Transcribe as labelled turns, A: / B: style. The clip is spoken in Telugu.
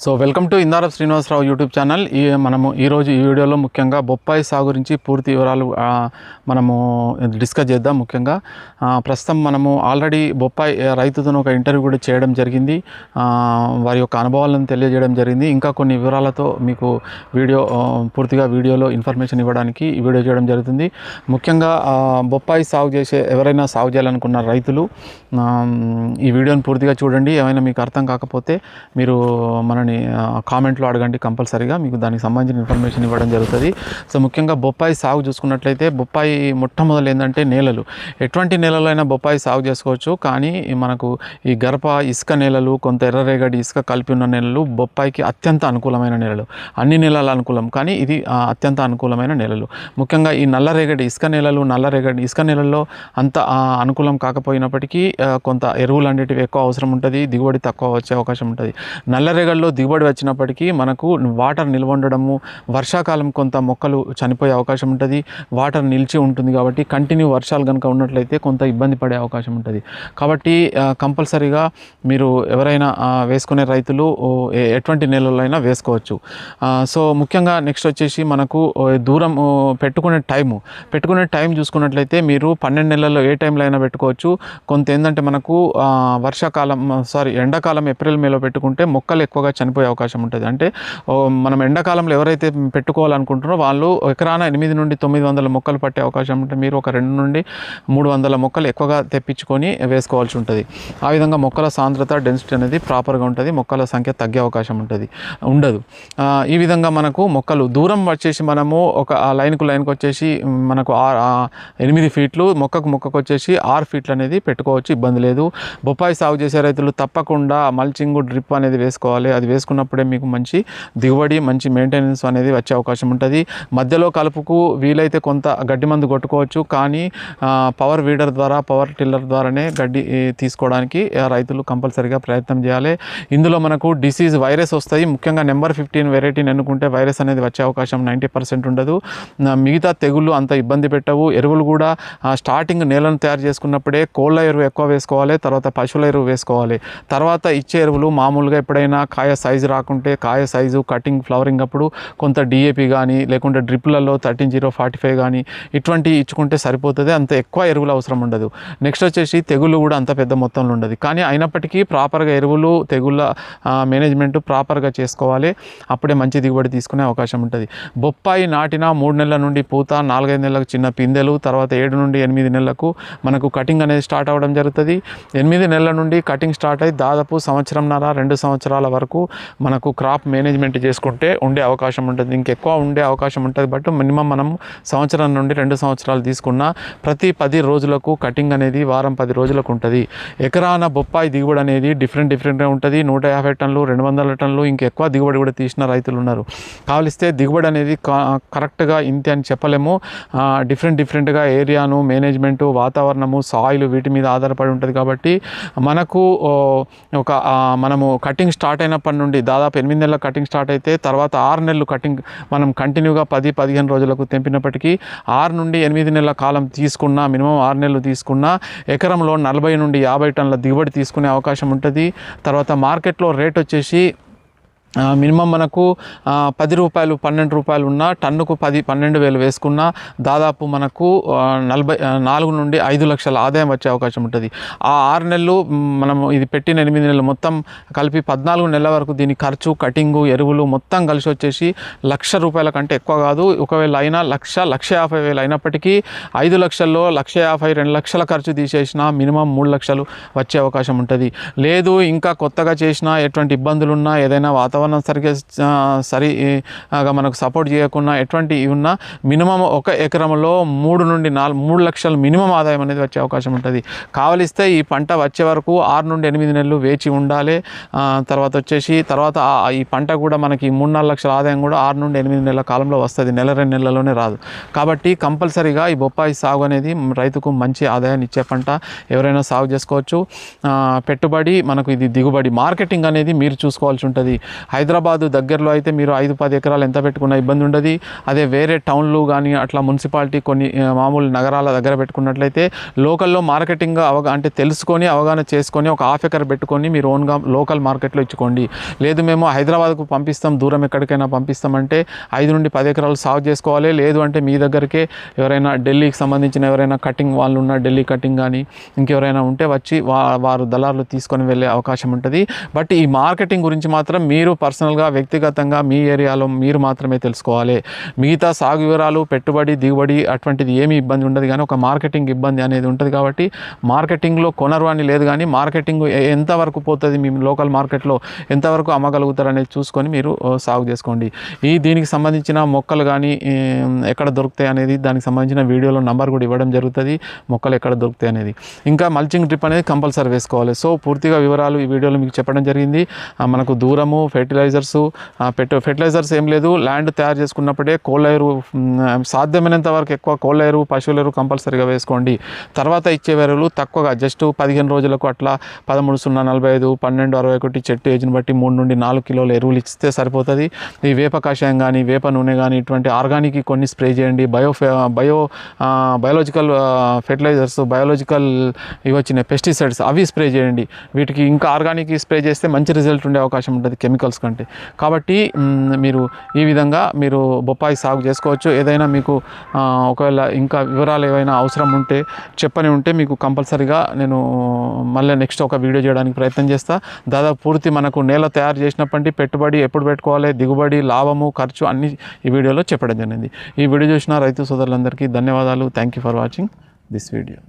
A: So welcome to Indarapu Srinivasarao YouTube channel. మనము ఈరోజు ఈ వీడియోలో ముఖ్యంగా బొప్పాయి సాగు గురించి పూర్తి వివరాలు మనము డిస్కస్ చేద్దాం. ముఖ్యంగా ప్రస్తుతం మనము ఆల్రెడీ బొప్పాయి రైతుతో ఒక ఇంటర్వ్యూ కూడా చేయడం జరిగింది. వారి యొక్క అనుభవాలను తెలియజేయడం జరిగింది. ఇంకా కొన్ని వివరాలతో మీకు పూర్తిగా వీడియోలో ఇన్ఫర్మేషన్ ఇవ్వడానికి ఈ వీడియో చేయడం జరుగుతుంది. ముఖ్యంగా బొప్పాయి సాగు చేసే ఎవరైనా సాగు చేయాలనుకున్న రైతులు ఈ వీడియోని పూర్తిగా చూడండి. ఏమైనా మీకు అర్థం కాకపోతే మీరు మనని కామెంట్లో అడగండి, కంపల్సరీగా మీకు దానికి సంబంధించిన ఇన్ఫర్మేషన్ ఇవ్వడం జరుగుతుంది. సో ముఖ్యంగా బొప్పాయి సాగు చూసుకున్నట్లయితే బొప్పాయి మొట్టమొదలు ఏంటంటే నేలలు, ఎటువంటి నేలలో అయినా బొప్పాయి సాగు చేసుకోవచ్చు. కానీ మనకు ఈ గరప ఇసుక నేలలు, కొంత ఎర్రరేగడి ఇసుక కలిపి ఉన్న నేలలు బొప్పాయికి అత్యంత అనుకూలమైన నేలలు. అన్ని నేలలు అనుకూలం, కానీ ఇది అత్యంత అనుకూలమైన నేలలు. ముఖ్యంగా ఈ నల్లరేగడి ఇసుక నేలలు, నల్లరేగడి ఇసుక నేలల్లో అంత అనుకూలం కాకపోయినప్పటికీ కొంత ఎరువులు అనేటివి ఎక్కువ అవసరం ఉంటుంది, దిగుబడి తక్కువ వచ్చే అవకాశం ఉంటుంది. నల్లరేగడిలో దిగుబడి వచ్చినప్పటికీ మనకు వాటర్ నిల్వ ఉండడము, వర్షాకాలం కొంత మొక్కలు చనిపోయే అవకాశం ఉంటుంది, వాటర్ నిలిచి ఉంటుంది. కాబట్టి కంటిన్యూ వర్షాలు కనుక ఉన్నట్లయితే కొంత ఇబ్బంది పడే అవకాశం ఉంటుంది. కాబట్టి కంపల్సరీగా మీరు ఎవరైనా వేసుకునే రైతులు ఎటువంటి నేలల్లో అయినా వేసుకోవచ్చు. సో ముఖ్యంగా నెక్స్ట్ వచ్చేసి మనకు దూరం పెట్టుకునే టైం చూసుకున్నట్లయితే మీరు 12 నెలల్లో ఏ టైంలో అయినా పెట్టుకోవచ్చు. కొంత ఏంటంటే మనకు ఎండాకాలం ఏప్రిల్ మేలో పెట్టుకుంటే మొక్కలు ఎక్కువగా చనిపోయే అవకాశం ఉంటుంది. అంటే మనం ఎండాకాలంలో ఎవరైతే పెట్టుకోవాలనుకుంటున్నారో వాళ్ళు ఎకరాన 8 నుండి 900 మొక్కలు పట్టే అవకాశం ఉంటుంది. మీరు ఒక 2 నుండి 300 మొక్కలు ఎక్కువగా తెప్పించుకొని వేసుకోవాల్సి ఉంటుంది. ఆ విధంగా మొక్కల సాంద్రత, డెన్సిటీ అనేది ప్రాపర్గా ఉంటుంది. మొక్కల సంఖ్య తగ్గే అవకాశం ఉండదు. ఈ విధంగా మనకు మొక్కలు దూరం వచ్చేసి మనము ఒక లైన్కు వచ్చేసి మనకు 8 ఫీట్లు, మొక్కకు వచ్చేసి 6 ఫీట్లు అనేది పెట్టుకోవచ్చు, ఇబ్బంది లేదు. బొప్పాయి సాగు చేసే రైతులు తప్పకుండా మల్చింగ్, డ్రిప్ అనేది వేసుకోవాలి. అది వేసుకున్నప్పుడే మీకు మంచి దిగుబడి, మంచి మెయింటెనెన్స్ అనేది వచ్చే అవకాశం ఉంటుంది. మధ్యలో కలుపుకు వీలైతే కొంత గడ్డి మందు కొట్టుకోవచ్చు, కానీ పవర్ వీడర్ ద్వారా, పవర్ టిల్లర్ ద్వారానే గడ్డి తీసుకోవడానికి రైతులు కంపల్సరీగా ప్రయత్నం చేయాలి. ఇందులో మనకు వైరస్ వస్తాయి. ముఖ్యంగా నెంబర్ 15 వెరైటీని ఎన్నుకుంటే వైరస్ అనేది వచ్చే అవకాశం 90% ఉండదు. మిగతా తెగుళ్ళు అంత ఇబ్బంది పెట్టవు. ఎరువులు కూడా స్టార్టింగ్ నేలను తయారు చేసుకున్నప్పుడే కోళ్ళ ఎరువు ఎక్కువ వేసుకోవాలి, తర్వాత పశువుల ఎరువు వేసుకోవాలి. తర్వాత ఇచ్చే ఎరువులు మామూలుగా ఎప్పుడైనా కాయ సైజు రాకుంటే కాయ సైజు, కటింగ్, ఫ్లవరింగ్ అప్పుడు కొంత డిఏపి కానీ లేకుంటే డ్రిప్లలో 13-0-45 కానీ ఇటువంటి ఇచ్చుకుంటే సరిపోతుంది. అంత ఎక్కువ ఎరువులు అవసరం ఉండదు. నెక్స్ట్ వచ్చేసి తెగుళ్ళు కూడా అంత పెద్ద మొత్తంలో ఉండదు. కానీ అయినప్పటికీ ప్రాపర్గా ఎరువులు, తెగుళ్ళ మేనేజ్మెంట్ ప్రాపర్గా చేసుకోవాలి. అప్పుడే మంచి దిగుబడి తీసుకునే అవకాశం ఉంటుంది. బొప్పాయి నాటిన 3 నెలల నుండి పూత, 4-5 నెలలకు చిన్న పిందెలు, తర్వాత 7 నుండి 8 నెలలకు మనకు కటింగ్ అనేది స్టార్ట్ అవ్వడం జరుగుతుంది. 8 నెలల నుండి కటింగ్ స్టార్ట్ అయ్యి దాదాపు 1.5-2 సంవత్సరాల వరకు మనకు క్రాప్ మేనేజ్మెంట్ చేసుకుంటే ఉండే అవకాశం ఉంటుంది. ఇంకెక్కువ ఉండే అవకాశం ఉంటుంది. బట్ మినిమం మనం 1 నుండి 2 సంవత్సరాలు తీసుకున్న ప్రతి 10 రోజులకు కటింగ్ అనేది వారం 10 రోజులకు ఉంటుంది. ఎకరాన బొప్పాయి దిగుబడి అనేది డిఫరెంట్గా ఉంటుంది. 150 టన్నులు, 200 టన్నులు, ఇంకెక్కువ దిగుబడి కూడా తీసిన రైతులు ఉన్నారు. కావలిస్తే దిగుబడి అనేది కరెక్ట్గా ఇంతే అని చెప్పలేము. డిఫరెంట్గా ఏరియాను, మేనేజ్మెంటు, వాతావరణము, సాయిల్ వీటి మీద ఆధారపడి ఉంటుంది. కాబట్టి మనకు మనము కటింగ్ స్టార్ట్ అయినప్పటి నుండి దాదాపు 8 నెలల కటింగ్ స్టార్ట్ అయితే తర్వాత 6 నెలలు కటింగ్ మనం కంటిన్యూగా 10-15 రోజులకు తెంపినప్పటికీ 6 నుండి 8 నెలల కాలం తీసుకున్న, మినిమం 6 నెలలు తీసుకున్న ఎకరంలో 40 నుండి 50 టన్నుల దిగుబడి తీసుకునే అవకాశం ఉంటుంది. తర్వాత మార్కెట్లో రేట్ వచ్చేసి మినిమం మనకు 10 రూపాయలు, 12 రూపాయలు ఉన్న టన్నుకు 10-12 వేలు వేసుకున్న దాదాపు మనకు 4 నుండి 5 లక్షల ఆదాయం వచ్చే అవకాశం ఉంటుంది. ఆ 6 నెలలు మనము ఇది పెట్టిన 8 నెలలు మొత్తం కలిపి 14 నెలల వరకు దీని ఖర్చు, కటింగు, ఎరువులు మొత్తం కలిసి వచ్చేసి 1,00,000 రూపాయల కంటే ఎక్కువ కాదు. ఒకవేళ అయినా 1,50,000 అయినప్పటికీ 5 లక్షల్లో 1,50,000, 2 లక్షల ఖర్చు తీసేసినా మినిమం 3 లక్షలు వచ్చే అవకాశం ఉంటుంది. లేదు ఇంకా కొత్తగా చేసినా ఎటువంటి ఇబ్బందులు ఉన్నా, ఏదైనా వాతావరణం సరిగా మనకు సపోర్ట్ చేయకుండా ఎటువంటి ఉన్నా మినిమం ఒక ఎకరంలో 3 లక్షలు మినిమం ఆదాయం అనేది వచ్చే అవకాశం ఉంటుంది. కావలిస్తే ఈ పంట వచ్చే వరకు 6 నుండి 8 నెలలు వేచి ఉండాలి. తర్వాత వచ్చేసి ఈ పంట కూడా మనకి 3-4 లక్షల ఆదాయం కూడా 6 నుండి 8 నెలల కాలంలో వస్తుంది, 1-2 నెలల్లోనే రాదు. కాబట్టి కంపల్సరీగా ఈ బొప్పాయి సాగు అనేది రైతుకు మంచి ఆదాయాన్ని ఇచ్చే పంట. ఎవరైనా సాగు చేసుకోవచ్చు. పెట్టుబడి మనకు ఇది దిగుబడి. మార్కెటింగ్ అనేది మీరు చూసుకోవాల్సి ఉంటుంది. హైదరాబాదు దగ్గరలో అయితే మీరు 5-10 ఎకరాలు ఎంత పెట్టుకున్నా ఇబ్బంది ఉండదు. అదే వేరే టౌన్లు కానీ అట్లా మున్సిపాలిటీ కొన్ని మామూలు నగరాల దగ్గర పెట్టుకున్నట్లయితే లోకల్లో మార్కెటింగ్ అంటే తెలుసుకొని అవగాహన చేసుకొని ఒక హాఫ్ ఎకర్ పెట్టుకొని మీరు ఓన్గా లోకల్ మార్కెట్లో ఇచ్చుకోండి. లేదు మేము హైదరాబాద్కు పంపిస్తాం, దూరం ఎక్కడికైనా పంపిస్తామంటే 5-10 ఎకరాలు సాగు చేసుకోవాలి. లేదు అంటే మీ దగ్గరికే ఎవరైనా ఢిల్లీకి సంబంధించిన ఎవరైనా కటింగ్ వాళ్ళు ఉన్న ఢిల్లీ కటింగ్ కానీ ఇంకెవరైనా ఉంటే వచ్చి వారు దళారులు తీసుకొని వెళ్ళే అవకాశం ఉంటుంది. బట్ ఈ మార్కెటింగ్ గురించి మాత్రం మీరు పర్సనల్గా వ్యక్తిగతంగా మీ ఏరియాలో మీరు మాత్రమే తెలుసుకోవాలి. మిగతా సాగు వివరాలు, పెట్టుబడి, దిగుబడి అటువంటిది ఏమీ ఇబ్బంది ఉండదు, కానీ ఒక మార్కెటింగ్ ఇబ్బంది అనేది ఉంటుంది. కాబట్టి మార్కెటింగ్లో కొనరు అని లేదు, కానీ మార్కెటింగ్ ఎంతవరకు పోతుంది, మీ లోకల్ మార్కెట్లో ఎంతవరకు అమ్మగలుగుతారు అనేది చూసుకొని మీరు సాగు చేసుకోండి. దీనికి సంబంధించిన మొక్కలు కానీ ఎక్కడ దొరుకుతాయి అనేది దానికి సంబంధించిన వీడియోలో నంబర్ కూడా ఇవ్వడం జరుగుతుంది, మొక్కలు ఎక్కడ దొరుకుతాయి అనేది. ఇంకా మల్చింగ్ డ్రిప్ అనేది కంపల్సరీ వేసుకోవాలి. సో పూర్తిగా వివరాలు ఈ వీడియోలో మీకు చెప్పడం జరిగింది. మనకు దూరము, ఫెర్టిలైజర్స్ ఏం లేదు, ల్యాండ్ తయారు చేసుకున్నప్పుడే కోళ్ళెరు సాధ్యమైనంత వరకు ఎక్కువ కోళ్ళెరు, పశువులెరు కంపల్సరీగా వేసుకోండి. తర్వాత ఇచ్చే ఎరువులు తక్కువగా జస్ట్ 15 రోజులకు అట్లా 13-0-45, 12-61 చెట్టు ఏజ్ని బట్టి 3-4 కిలోల ఎరువులు ఇస్తే సరిపోతుంది. ఈ వేప కషాయం కానీ వేప నూనె కానీ ఇటువంటి ఆర్గానిక్ కొన్ని స్ప్రే చేయండి. బయోలాజికల్ ఫెర్టిలైజర్స్, బయోలాజికల్ ఇవి వచ్చినాయి పెస్టిసైడ్స్, అవి స్ప్రే చేయండి. వీటికి ఇంకా ఆర్గానిక్ స్ప్రే చేస్తే మంచి రిజల్ట్ ఉండే అవకాశం ఉంటుంది కెమికల్స్ కంటే. కాబట్టి మీరు ఈ విధంగా మీరు బొప్పాయి సాగు చేసుకోవచ్చు. ఏదైనా మీకు ఒకవేళ ఇంకా వివరాలు ఏవైనా అవసరం ఉంటే ఉంటే మీకు కంపల్సరీగా నేను మళ్ళీ నెక్స్ట్ ఒక వీడియో చేయడానికి ప్రయత్నం చేస్తా. దాదాపు పూర్తి మనకు నేల తయారు చేసినప్పటి పెట్టుబడి ఎప్పుడు పెట్టుకోవాలి, దిగుబడి, లాభము, ఖర్చు అన్నీ ఈ వీడియోలో చెప్పడం జరిగింది. ఈ వీడియో చూసిన రైతు సోదరులందరికీ ధన్యవాదాలు. Thank you for watching this video.